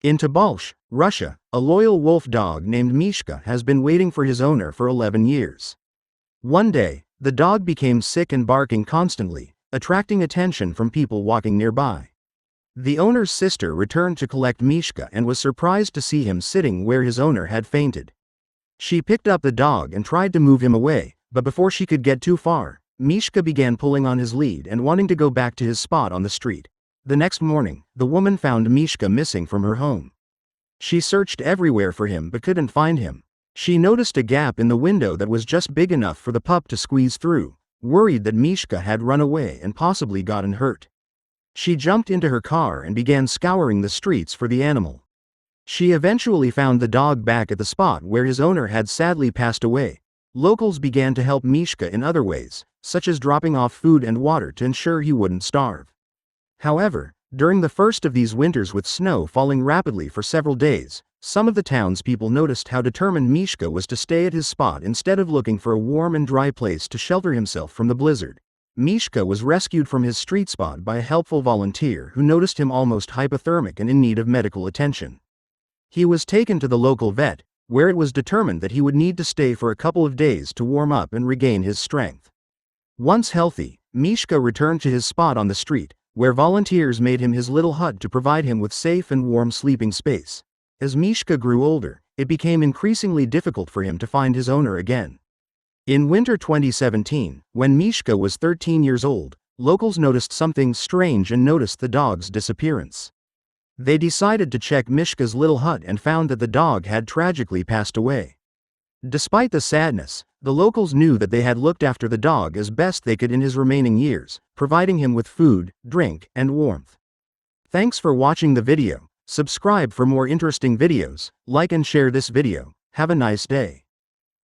In Tobolsk, Russia, a loyal wolf dog named Mishka has been waiting for his owner for 11 years. One day, the dog became sick and barking constantly, attracting attention from people walking nearby. The owner's sister returned to collect Mishka and was surprised to see him sitting where his owner had fainted. She picked up the dog and tried to move him away, but before she could get too far, Mishka began pulling on his lead and wanting to go back to his spot on the street. The next morning, the woman found Mishka missing from her home. She searched everywhere for him but couldn't find him. She noticed a gap in the window that was just big enough for the pup to squeeze through, worried that Mishka had run away and possibly gotten hurt. She jumped into her car and began scouring the streets for the animal. She eventually found the dog back at the spot where his owner had sadly passed away. Locals began to help Mishka in other ways, such as dropping off food and water to ensure he wouldn't starve. However, during the first of these winters with snow falling rapidly for several days, some of the townspeople noticed how determined Mishka was to stay at his spot instead of looking for a warm and dry place to shelter himself from the blizzard. Mishka was rescued from his street spot by a helpful volunteer who noticed him almost hypothermic and in need of medical attention. He was taken to the local vet, where it was determined that he would need to stay for a couple of days to warm up and regain his strength. Once healthy, Mishka returned to his spot on the street, where volunteers made him his little hut to provide him with safe and warm sleeping space. As Mishka grew older, it became increasingly difficult for him to find his owner again. In winter 2017, when Mishka was 13 years old, locals noticed something strange and noticed the dog's disappearance. They decided to check Mishka's little hut and found that the dog had tragically passed away. Despite the sadness, the locals knew that they had looked after the dog as best they could in his remaining years, providing him with food, drink, and warmth. Thanks for watching the video. Subscribe for more interesting videos, like and share this video. Have a nice day.